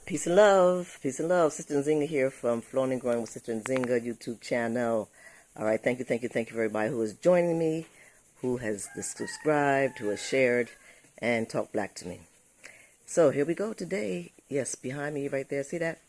Peace and love. Peace and love. Sister Nzinga here from Flowing and Growing with Sister Nzinga YouTube channel. All right. Thank you for everybody who is joining me, who has subscribed, who has shared, and talked black to me. So here we go today. Yes, behind me right there. See that?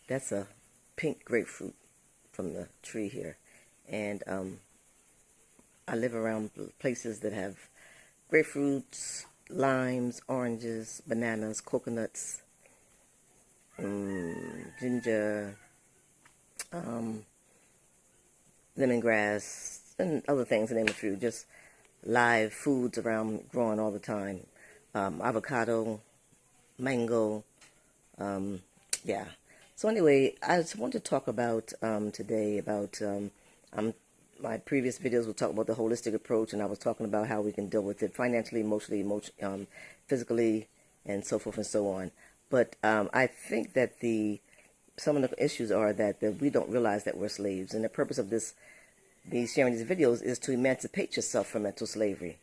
That's a pink grapefruit from the tree here. And I live around places that have grapefruits, limes, oranges, bananas, coconuts, ginger, lemongrass, and other things, to name a few. Just live foods around growing all the time. Avocado, mango, yeah. So anyway, I just want to talk about today about my previous videos will talk about the holistic approach, and I was talking about how we can deal with it financially, emotionally, physically, and so forth and so on. But I think that some of the issues are that we don't realize that we're slaves, and the purpose of sharing these videos is to emancipate yourself from mental slavery.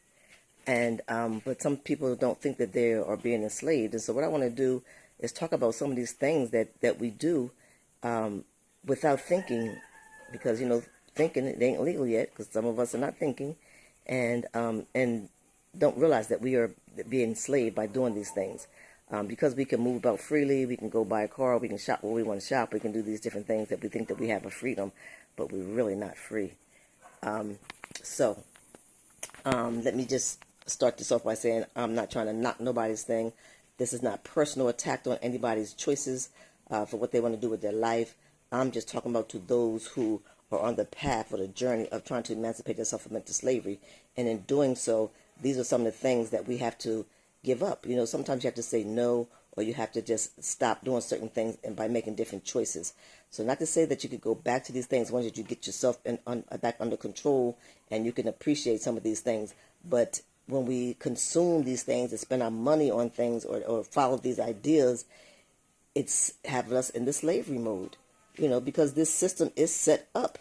And but some people don't think that they are being enslaved, and so what I want to do is talk about some of these things that we do without thinking, because thinking it ain't legal yet, because some of us are not thinking, and don't realize that we are being enslaved by doing these things. Because we can move about freely, we can go buy a car, we can shop where we want to shop, we can do these different things that we think that we have a freedom, but we're really not free. So let me just start this off by saying I'm not trying to knock nobody's thing. This is not personal attack on anybody's choices for what they want to do with their life. I'm just talking about to those who are on the path or the journey of trying to emancipate themselves from mental slavery. And in doing so, these are some of the things that we have to give up. Sometimes you have to say no, or you have to just stop doing certain things and by making different choices. So not to say that you could go back to these things once you get yourself back under control and you can appreciate some of these things. But when we consume these things and spend our money on things or follow these ideas, it's having us in the slavery mode, because this system is set up.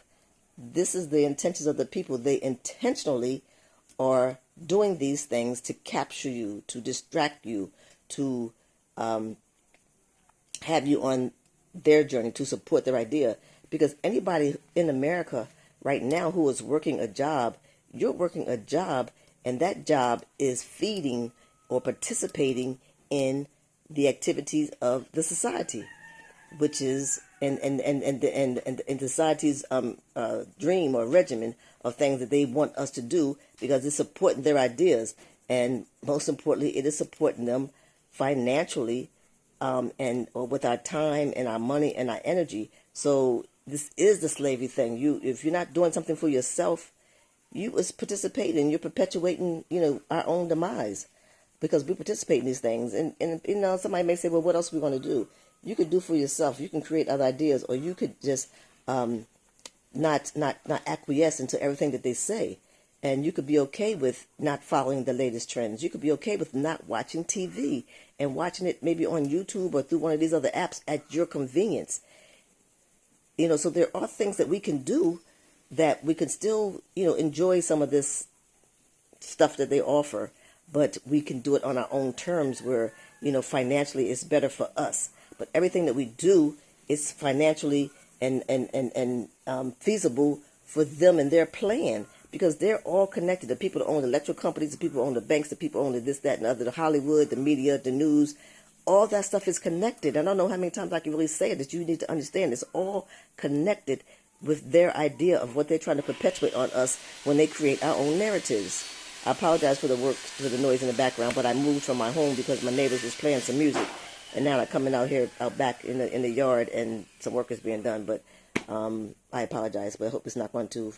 This is the intentions of the people. They intentionally are doing these things to capture you, to distract you, to have you on their journey, to support their idea. Because anybody in America right now who is working a job, you're working a job, and that job is feeding or participating in the activities of the society, which is and society's dream or regimen of things that they want us to do, because it's supporting their ideas, and most importantly, it is supporting them financially, or with our time and our money and our energy. So this is the slavery thing. If you're not doing something for yourself, you is participating. You're perpetuating, our own demise, because we participate in these things. And somebody may say, well, what else are we going to do? You could do for yourself. You can create other ideas, or you could just not acquiesce into everything that they say. And you could be okay with not following the latest trends. You could be okay with not watching TV and watching it maybe on YouTube or through one of these other apps at your convenience. So there are things that we can do that we can still, enjoy some of this stuff that they offer, but we can do it on our own terms where, financially it's better for us. But everything that we do is financially and feasible for them and their plan, because they're all connected. The people that own the electric companies, the people who own the banks, the people who own this, that, and the other, the Hollywood, the media, the news, all that stuff is connected. I don't know how many times I can really say it, that you need to understand it's all connected with their idea of what they're trying to perpetuate on us when they create our own narratives. I apologize for the noise in the background, but I moved from my home because my neighbors was playing some music, and now I'm coming out back in the yard, and some work is being done. But I apologize, but I hope it's not going to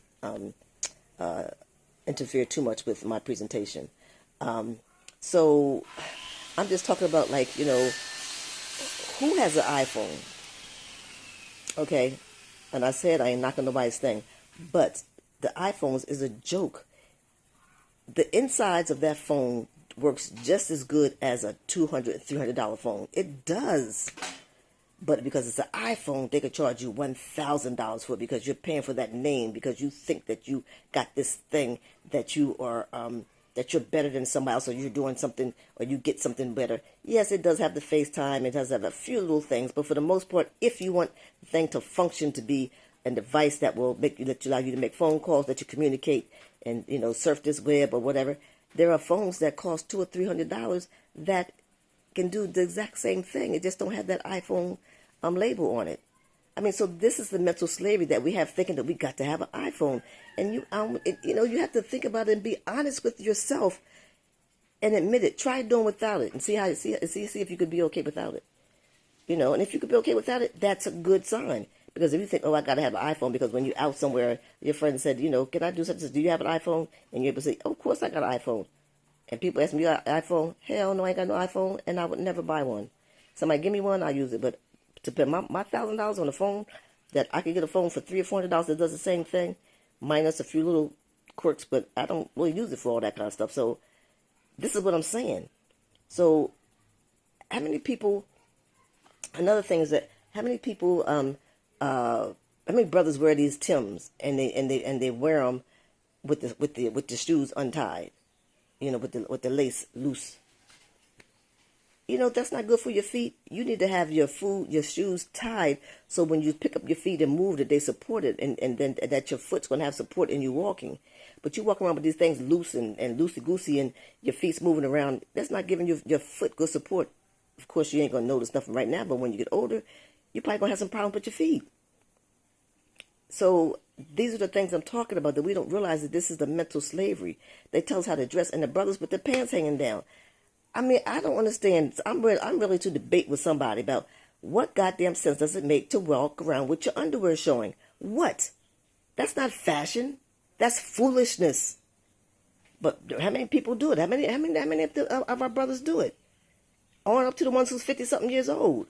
interfere too much with my presentation. So I'm just talking about, who has an iPhone? Okay. And I said I ain't knocking nobody's thing, but the iPhones is a joke. The insides of that phone works just as good as a $200, $300 phone. It does. But because it's an iPhone, they could charge you $1,000 for it, because you're paying for that name, because you think that you got this thing that you are that you're better than somebody else, or you're doing something, or you get something better. Yes, it does have the FaceTime. It does have a few little things, but for the most part, if you want the thing to function, to be a device that will allow you to make phone calls, that you communicate, and surf this web or whatever, there are phones that cost $200 or $300 that can do the exact same thing. It just don't have that iPhone label on it. I mean, so this is the mental slavery that we have, thinking that we got to have an iPhone. And you have to think about it and be honest with yourself and admit it. Try doing without it and see if you could be okay without it. And if you could be okay without it, that's a good sign. Because if you think, oh, I got to have an iPhone, because when you're out somewhere, your friend said, can I do something? Do you have an iPhone? And you're able to say, oh, of course I got an iPhone. And people ask me, you got an iPhone? Hell no, I ain't got no iPhone, and I would never buy one. Somebody give me one, I'll use it. But to put my $1,000 on a phone, that I could get a phone for $300 or $400 that does the same thing, minus a few little quirks, but I don't really use it for all that kind of stuff. So this is what I'm saying. So how many people? Another thing is that how many people? How many brothers wear these Timbs and they wear them with the shoes untied, with the lace loose. That's not good for your feet. You need to have your shoes tied, so when you pick up your feet and move, that they support it, and then that your foot's going to have support in you walking. But you walk around with these things loose and loosey-goosey, and your feet's moving around. That's not giving your foot good support. Of course, you ain't going to notice nothing right now, but when you get older, you're probably going to have some problems with your feet. So these are the things I'm talking about, that we don't realize that this is the mental slavery. They tell us how to dress, and the brothers with their pants hanging down. I mean, I don't understand. I'm really to debate with somebody about what goddamn sense does it make to walk around with your underwear showing. What? That's not fashion. That's foolishness. But how many people do it? How many of our brothers do it? On up to the ones who's 50-something years old.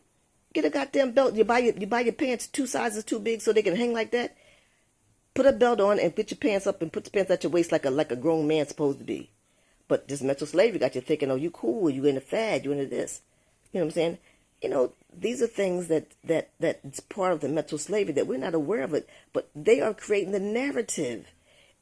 Get a goddamn belt. You buy your pants 2 sizes too big so they can hang like that. Put a belt on and put your pants up and put the pants at your waist like a grown man's supposed to be. But this mental slavery got you thinking, oh, you cool, you in a fad, you into this. You know what I'm saying? These are things that it's part of the mental slavery that we're not aware of it, but they are creating the narrative,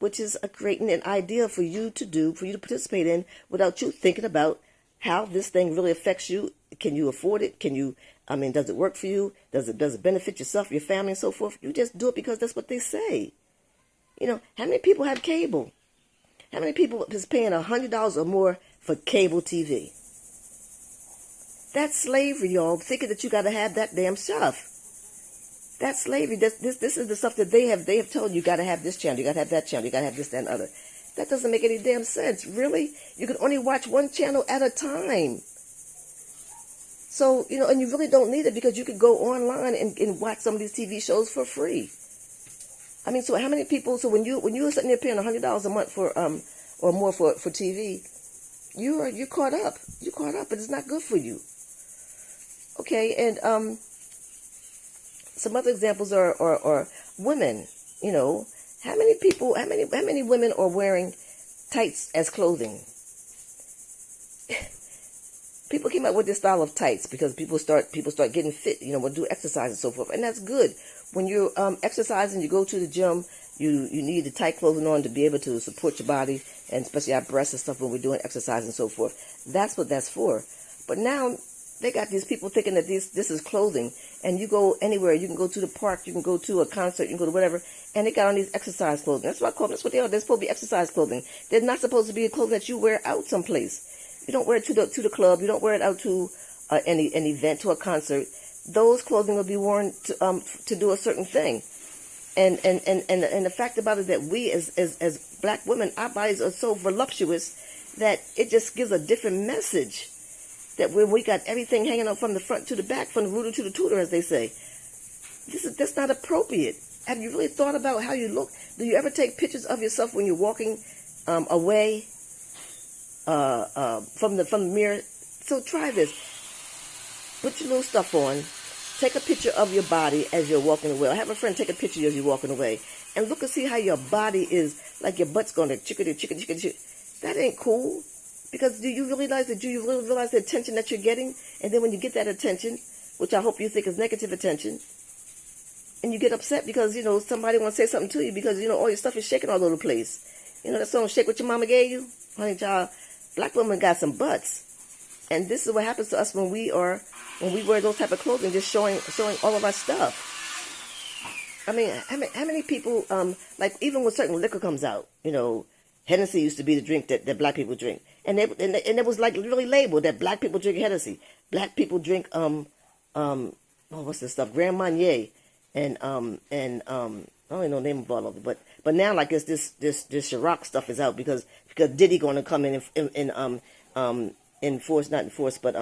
which is creating an idea for you to participate in without you thinking about how this thing really affects you. Can you afford it? Does it work for you? Does it benefit yourself, your family, and so forth? You just do it because that's what they say. How many people have cable? How many people is paying $100 or more for cable TV? That's slavery, y'all. Thinking that you got to have that damn stuff. That's slavery. This is the stuff that they have told you. You got to have this channel. You got to have that channel. You got to have this, that, and other. That doesn't make any damn sense. Really? You can only watch one channel at a time. So, and you really don't need it, because you could go online and watch some of these TV shows for free. I mean, so how many people? So when you're sitting there paying $100 a month for or more for TV, you're caught up. You're caught up, but it's not good for you. Okay, and some other examples are women. How many women are wearing tights as clothing? People came up with this style of tights because people start getting fit, will do exercise and so forth, and that's good. When you're exercising, you go to the gym, you need the tight clothing on to be able to support your body, and especially our breasts and stuff when we're doing exercise and so forth. That's what that's for. But now they got these people thinking that this is clothing, and you go anywhere. You can go to the park, you can go to a concert, you can go to whatever, and they got on these exercise clothing. That's what I call them. That's what they are. They're supposed to be exercise clothing. They're not supposed to be a clothing that you wear out someplace. You don't wear it to the club. You don't wear it out to an event, to a concert. Those clothing will be worn to do a certain thing. And the fact about it that we as black women, our bodies are so voluptuous that it just gives a different message. That when we got everything hanging out from the front to the back, from the rooter to the tutor, as they say, that's not appropriate. Have you really thought about how you look? Do you ever take pictures of yourself when you're walking away from the mirror? So try this. Put your little stuff on. Take a picture of your body as you're walking away. I have a friend take a picture as you're walking away, and look and see how your body is, like your butt's going to chickadee. That ain't cool. Because do you realize the attention that you're getting? And then when you get that attention, which I hope you think is negative attention, and you get upset because, somebody wants to say something to you because, all your stuff is shaking all over the place. That song, Shake What Your Mama Gave You? honey child, black women got some butts. And this is what happens to us when we wear those type of clothing, just showing all of our stuff. I mean, how many people, like even when certain liquor comes out, Hennessy used to be the drink that black people drink. And it was like really labeled that black people drink Hennessy. Black people drink, what's this stuff? Grand Marnier. And I don't even know the name of all of it. But now, like, it's this Ciroc stuff is out because Diddy going to come in enforce, not enforce, but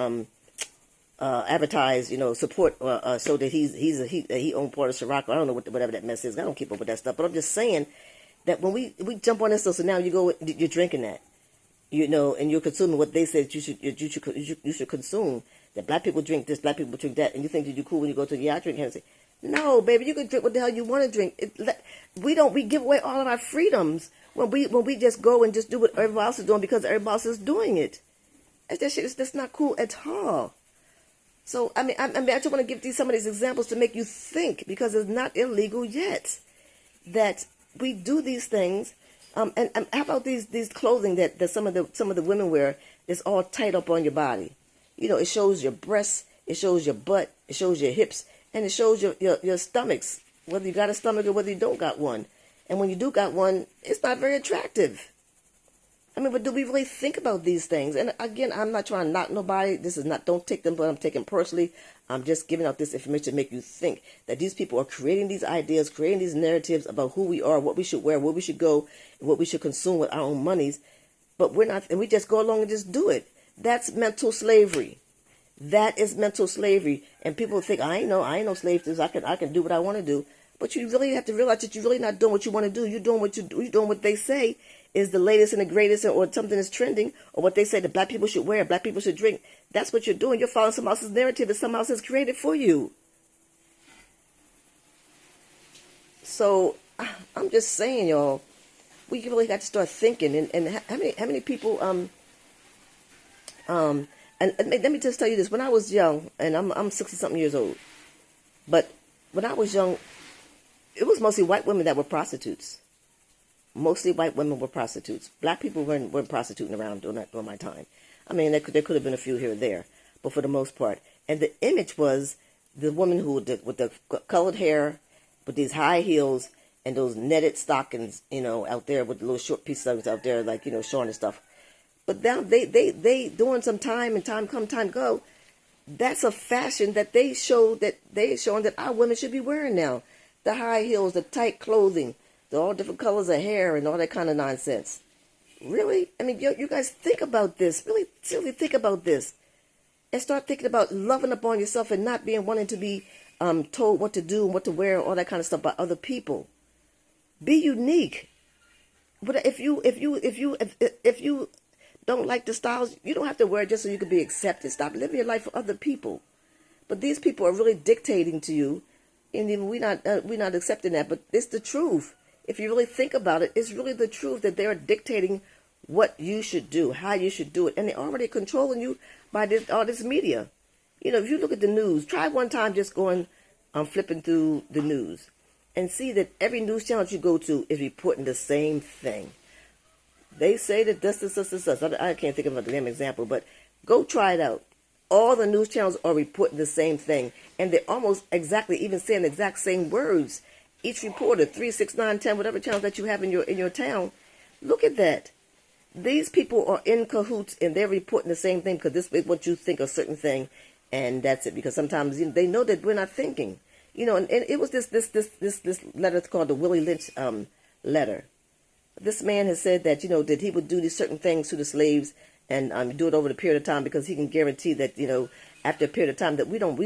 advertise, support, so that he owned part of Ciroc. I don't know whatever that mess is. I don't keep up with that stuff. But I'm just saying that when we jump on this stuff, so now you're drinking that, and you're consuming what they said you should consume. That black people drink this, black people drink that, and you think that you're cool when you go to I drink Hennessy. No, baby, you can drink what the hell you want to drink. We give away all of our freedoms when we just go and just do what everybody else is doing because everybody else is doing it. That's not cool at all. So I just want to give some of these examples to make you think, because it's not illegal yet that we do these things. And how about these clothing that some of the women wear? It's all tight up on your body. It shows your breasts, it shows your butt, it shows your hips, and it shows your stomachs, whether you got a stomach or whether you don't got one. And when you do got one, it's not very attractive. But do we really think about these things? And again, I'm not trying to knock nobody. Don't take them, but I'm taking personally. I'm just giving out this information to make you think that these people are creating these ideas, creating these narratives about who we are, what we should wear, where we should go, what we should consume with our own monies. But we're not, and we just go along and just do it. That's mental slavery. That is mental slavery. And people think, I ain't no slave to this. I can do what I want to do. But you really have to realize that you're really not doing what you want to do. You're doing what they say is the latest and the greatest, or something is trending, or what they say that black people should wear, black people should drink. That's what you're doing. You're following someone else's narrative that someone else has created for you. So I'm just saying, y'all, we really got to start thinking. And how many people and let me just tell you this. When I was young, and I'm 60-something years old, but when I was young, it was mostly white women that were prostitutes. Mostly white women were prostitutes. Black people weren't prostituting around during my time. There could have been a few here or there, but for the most part. And the image was the woman with the colored hair, with these high heels and those netted stockings, out there with the little short pieces out there, like, showing and stuff. But now they doing some time, and time come, time go. That's a fashion that they're showing that our women should be wearing now. The high heels, the tight clothing, all different colors of hair and all that kind of nonsense. Really? You guys think about this. Really, seriously think about this. And start thinking about loving upon yourself and not wanting to be told what to do and what to wear and all that kind of stuff by other people. Be unique. But if you don't like the styles, you don't have to wear it just so you can be accepted. Stop living your life for other people. But these people are really dictating to you, and even we're not accepting that. But it's the truth. If you really think about it, it's really the truth that they're dictating what you should do, how you should do it. And they're already controlling you by all this media. If you look at the news, try one time just going, flipping through the news and see that every news channel you go to is reporting the same thing. They say that this. I can't think of a damn example, but go try it out. All the news channels are reporting the same thing. And they're almost exactly even saying the exact same words. Each reporter, 3, 6, 9, 10, whatever channels that you have in your town, look at that. These people are in cahoots, and they're reporting the same thing because this is what you think a certain thing, and that's it. Because sometimes they know that we're not thinking, And it was this letter called the Willie Lynch letter. This man has said that that he would do these certain things to the slaves and do it over the period of time because he can guarantee that after a period of time that we don't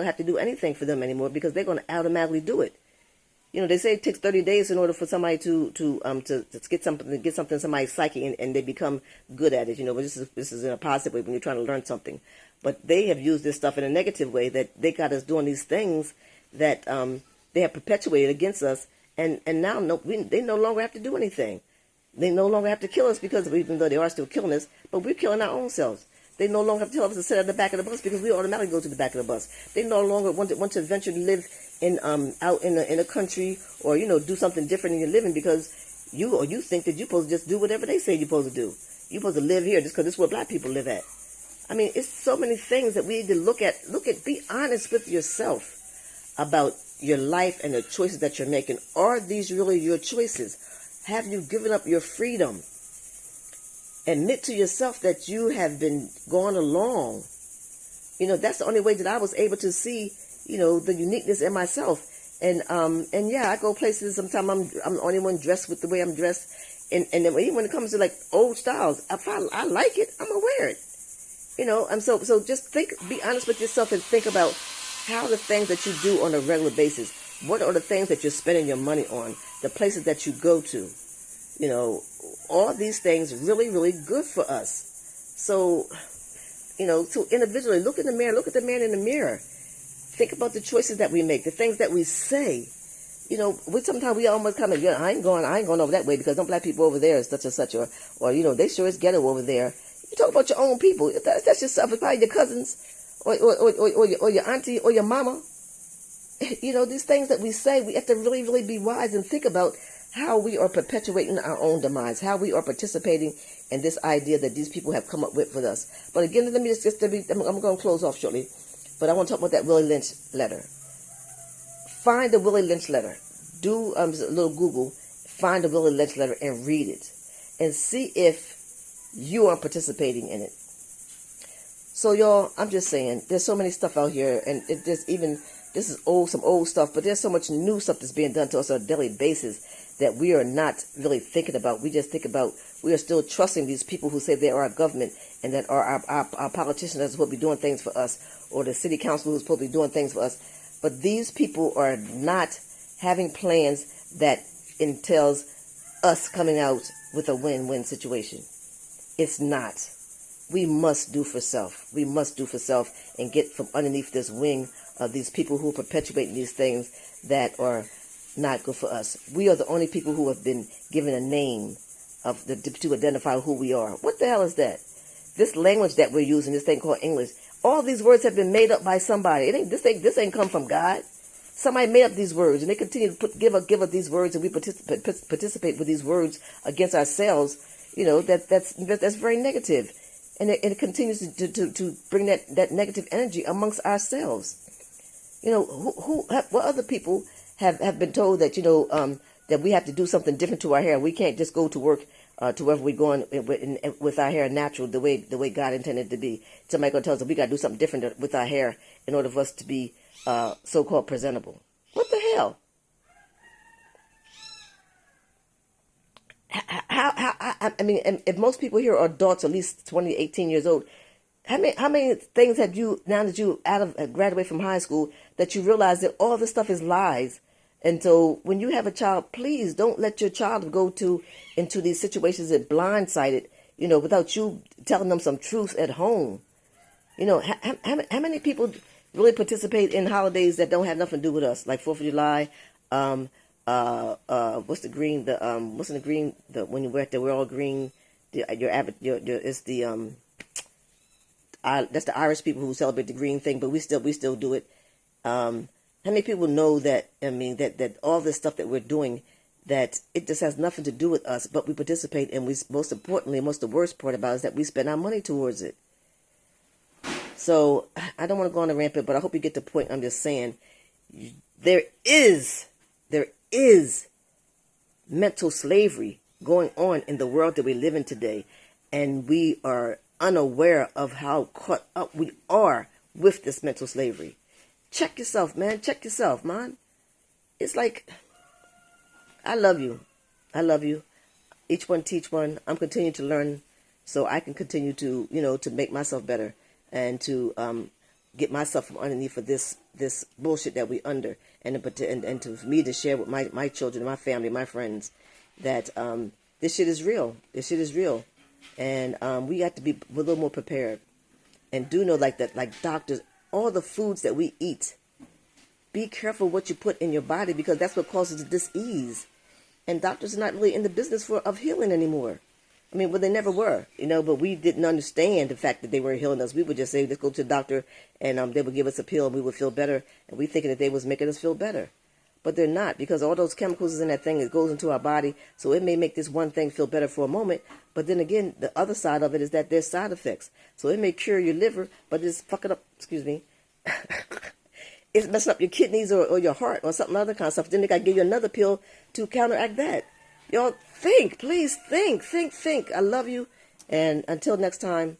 have to do anything for them anymore because they're going to automatically do it. They say it takes 30 days in order for somebody to get something in somebody's psyche and they become good at it. But this is in a positive way when you're trying to learn something. But they have used this stuff in a negative way that they got us doing these things that they have perpetuated against us, and now they no longer have to do anything. They no longer have to kill us because even though they are still killing us, but we're killing our own selves. They no longer have to tell us to sit at the back of the bus because we automatically go to the back of the bus. They no longer want to venture to live out in a country or do something different in your living because you think that you're supposed to just do whatever they say you're supposed to do. you're supposed to live here just because this is where black people live at. I mean, it's so many things that we need to look at. Be honest with yourself about your life and the choices that you're making. Are these really your choices? Have you given up your freedom? Admit to yourself that you have been going along. You know, that's the only way that I was able to see, you know, the uniqueness in myself. And yeah, I go places. Sometimes I'm the only one dressed with the way I'm dressed. And then even when it comes to like old styles, if I like it, I'm gonna wear it. You know, and so just be honest with yourself and think about how the things that you do on a regular basis, what are the things that you're spending your money on, the places that you go to, you know, all these things really, really good for us. So, you know, so individually, look in the mirror, look at the man in the mirror. Think about the choices that we make, the things that we say. You know, sometimes we almost come and, I ain't going over that way because them black people over there is such and such, or you know, they sure is ghetto over there. You talk about your own people. That's yourself. It's probably your cousins, or your auntie, or your mama. You know, these things that we say, we have to really, really be wise and think about how we are perpetuating our own demise, how we are participating in this idea that these people have come up with for us. But again, I'm going to close off shortly, but I want to talk about that Willie Lynch letter. Find the Willie Lynch letter. Do a little Google, find the Willie Lynch letter and read it, and see if you are participating in it. So y'all, I'm just saying, there's so many stuff out here, and this is some old stuff, but there's so much new stuff that's being done to us on a daily basis that we are not really thinking about. We just think about, we are still trusting these people who say they are our government and that are our politicians that are supposed to be doing things for us, or the city council who's supposed to be doing things for us. But these people are not having plans that entails us coming out with a win-win situation. It's not. We must do for self. We must do for self and get from underneath this wing of these people who perpetuate these things that are not good for us. We are the only people who have been given a name to identify who we are. What the hell is that? This language that we're using, this thing called English, all these words have been made up by somebody. This ain't come from God. Somebody made up these words, and they continue to give up these words, and we participate with these words against ourselves. You know, that's very negative. And it continues to bring that negative energy amongst ourselves. You know, what other people have been told that, you know, that we have to do something different to our hair. We can't just go to work to wherever we're going with our hair natural, the way God intended it to be. Somebody gonna tell us that we got to do something different with our hair in order for us to be so-called presentable. What the hell? I mean, if most people here are adults, at least 20, 18 years old, how many things have you, now that you graduate from high school, that you realize that all this stuff is lies? And so when you have a child, please don't let your child go into these situations that blindsided, you know, without you telling them some truth at home. You know, how many people really participate in holidays that don't have nothing to do with us, like 4th of July, what's the green? What's in the green? When you wear it, we're all green. It's the that's the Irish people who celebrate the green thing, but we still do it. How many people know that? I mean, that all this stuff that we're doing, that it just has nothing to do with us, but we participate, and most importantly, the worst part about it is that we spend our money towards it. So I don't want to go on a rampant, but I hope you get the point. I'm just saying, there is mental slavery going on in the world that we live in today, and we are unaware of how caught up we are with this mental slavery. Check yourself, man. Check yourself, man. It's like, I love you. I love you. Each one teach one. I'm continuing to learn so I can continue to, you know, to make myself better and to get myself from underneath of this bullshit that we under, and to for me to share with my children, my family, my friends, that this shit is real. This shit is real, and we have to be a little more prepared, and do know like that, like doctors, all the foods that we eat. Be careful what you put in your body, because that's what causes dis-ease. And doctors are not really in the business of healing anymore. I mean, well, they never were, you know, but we didn't understand the fact that they were healing us. We would just say, let's go to the doctor, and they would give us a pill, and we would feel better. And we thinking that they was making us feel better. but they're not, because all those chemicals is in that thing. It goes into our body, so it may make this one thing feel better for a moment, but then again, the other side of it is that there's side effects. So it may cure your liver, but it's fucking up, excuse me, it's messing up your kidneys or your heart or something other kind of stuff. Then they got to give you another pill to counteract that. Y'all think, please think. I love you. And until next time,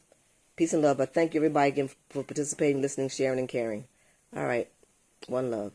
peace and love. I thank you everybody again for participating, listening, sharing, and caring. All right. One love.